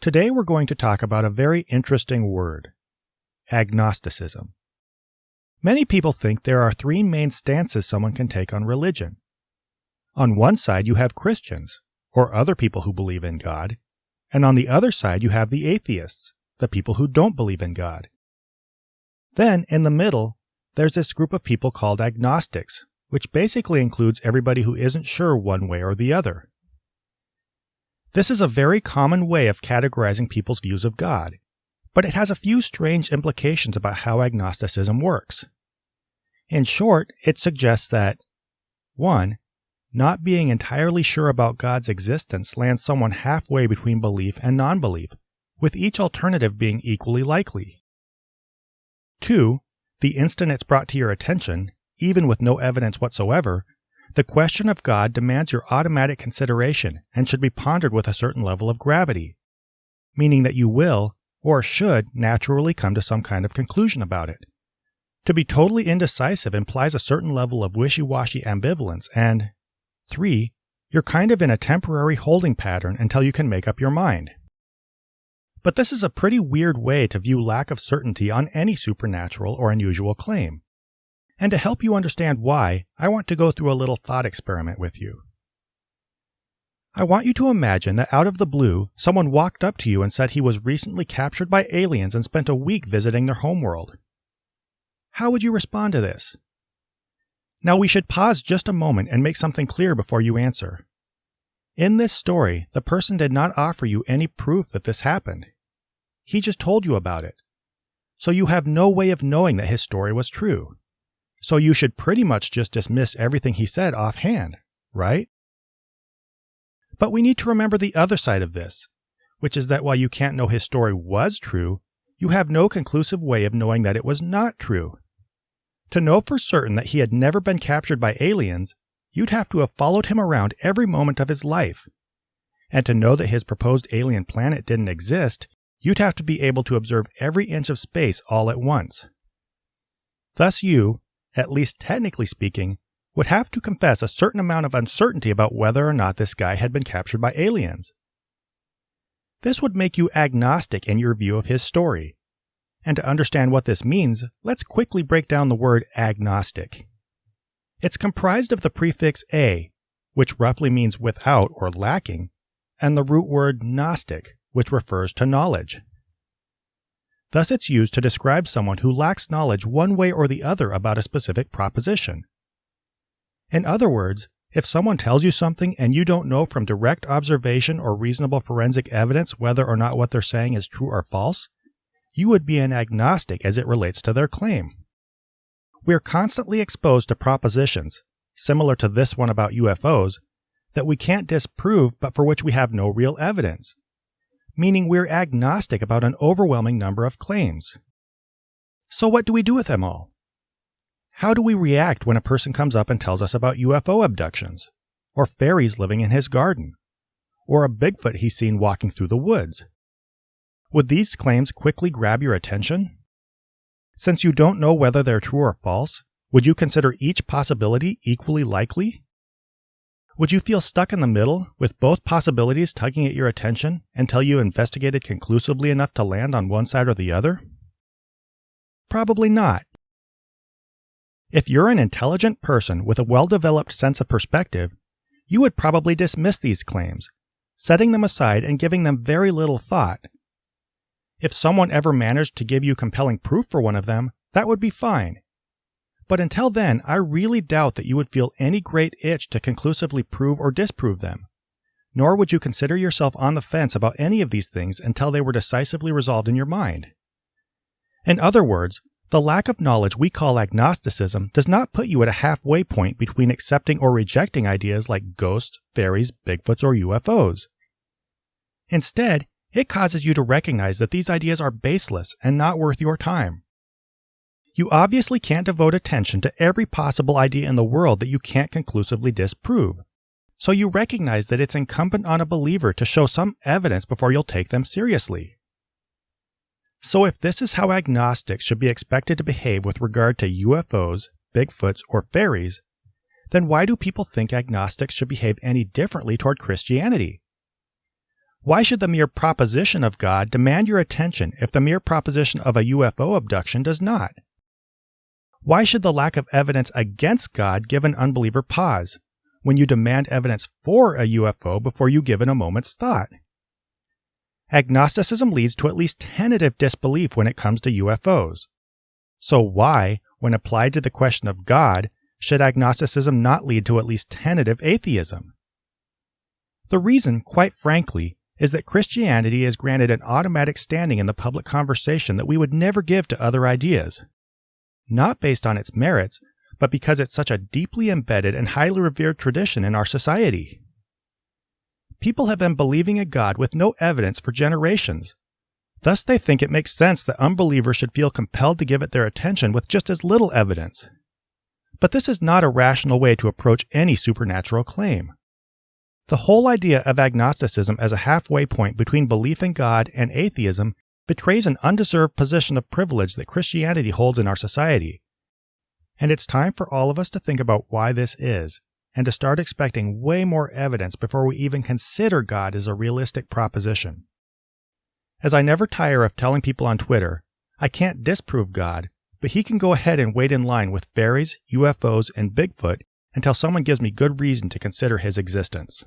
Today we're going to talk about a very interesting word, agnosticism. Many people think there are three main stances someone can take on religion. On one side you have Christians, or other people who believe in God, and on the other side you have the atheists, the people who don't believe in God. Then, in the middle, there's this group of people called agnostics, which basically includes everybody who isn't sure one way or the other. This is a very common way of categorizing people's views of God, but it has a few strange implications about how agnosticism works. In short, it suggests that 1. Not being entirely sure about God's existence lands someone halfway between belief and non-belief, with each alternative being equally likely. 2. The instant it's brought to your attention, even with no evidence whatsoever, the question of God demands your automatic consideration and should be pondered with a certain level of gravity, meaning that you will, or should, naturally come to some kind of conclusion about it. To be totally indecisive implies a certain level of wishy-washy ambivalence, and 3. You're kind of in a temporary holding pattern until you can make up your mind. But this is a pretty weird way to view lack of certainty on any supernatural or unusual claim. And to help you understand why, I want to go through a little thought experiment with you. I want you to imagine that out of the blue, someone walked up to you and said he was recently captured by aliens and spent a week visiting their homeworld. How would you respond to this? Now we should pause just a moment and make something clear before you answer. In this story, the person did not offer you any proof that this happened. He just told you about it. So you have no way of knowing that his story was true. So you should pretty much just dismiss everything he said offhand, right? But we need to remember the other side of this, which is that while you can't know his story was true, you have no conclusive way of knowing that it was not true. To know for certain that he had never been captured by aliens, you'd have to have followed him around every moment of his life. And to know that his proposed alien planet didn't exist, you'd have to be able to observe every inch of space all at once. Thus you, at least technically speaking, would have to confess a certain amount of uncertainty about whether or not this guy had been captured by aliens. This would make you agnostic in your view of his story. And to understand what this means, let's quickly break down the word agnostic. It's comprised of the prefix a, which roughly means without or lacking, and the root word gnostic, which refers to knowledge. Thus it's used to describe someone who lacks knowledge one way or the other about a specific proposition. In other words, if someone tells you something and you don't know from direct observation or reasonable forensic evidence whether or not what they're saying is true or false, you would be an agnostic as it relates to their claim. We're constantly exposed to propositions, similar to this one about UFOs, that we can't disprove but for which we have no real evidence, meaning we're agnostic about an overwhelming number of claims. So what do we do with them all? How do we react when a person comes up and tells us about UFO abductions, or fairies living in his garden, or a Bigfoot he's seen walking through the woods? Would these claims quickly grab your attention? Since you don't know whether they're true or false, would you consider each possibility equally likely? Would you feel stuck in the middle, with both possibilities tugging at your attention until you investigated conclusively enough to land on one side or the other? Probably not. If you're an intelligent person with a well-developed sense of perspective, you would probably dismiss these claims, setting them aside and giving them very little thought. If someone ever managed to give you compelling proof for one of them, that would be fine. But until then, I really doubt that you would feel any great itch to conclusively prove or disprove them. Nor would you consider yourself on the fence about any of these things until they were decisively resolved in your mind. In other words, the lack of knowledge we call agnosticism does not put you at a halfway point between accepting or rejecting ideas like ghosts, fairies, Bigfoots, or UFOs. Instead, it causes you to recognize that these ideas are baseless and not worth your time. You obviously can't devote attention to every possible idea in the world that you can't conclusively disprove. So you recognize that it's incumbent on a believer to show some evidence before you'll take them seriously. So if this is how agnostics should be expected to behave with regard to UFOs, Bigfoots, or fairies, then why do people think agnostics should behave any differently toward Christianity? Why should the mere proposition of God demand your attention if the mere proposition of a UFO abduction does not? Why should the lack of evidence against God give an unbeliever pause when you demand evidence for a UFO before you give it a moment's thought? Agnosticism leads to at least tentative disbelief when it comes to UFOs. So why, when applied to the question of God, should agnosticism not lead to at least tentative atheism? The reason, quite frankly, is that Christianity is granted an automatic standing in the public conversation that we would never give to other ideas. Not based on its merits, but because it's such a deeply embedded and highly revered tradition in our society. People have been believing a God with no evidence for generations. Thus they think it makes sense that unbelievers should feel compelled to give it their attention with just as little evidence. But this is not a rational way to approach any supernatural claim. The whole idea of agnosticism as a halfway point between belief in God and atheism betrays an undeserved position of privilege that Christianity holds in our society. And it's time for all of us to think about why this is, and to start expecting way more evidence before we even consider God as a realistic proposition. As I never tire of telling people on Twitter, I can't disprove God, but he can go ahead and wait in line with fairies, UFOs, and Bigfoot until someone gives me good reason to consider his existence.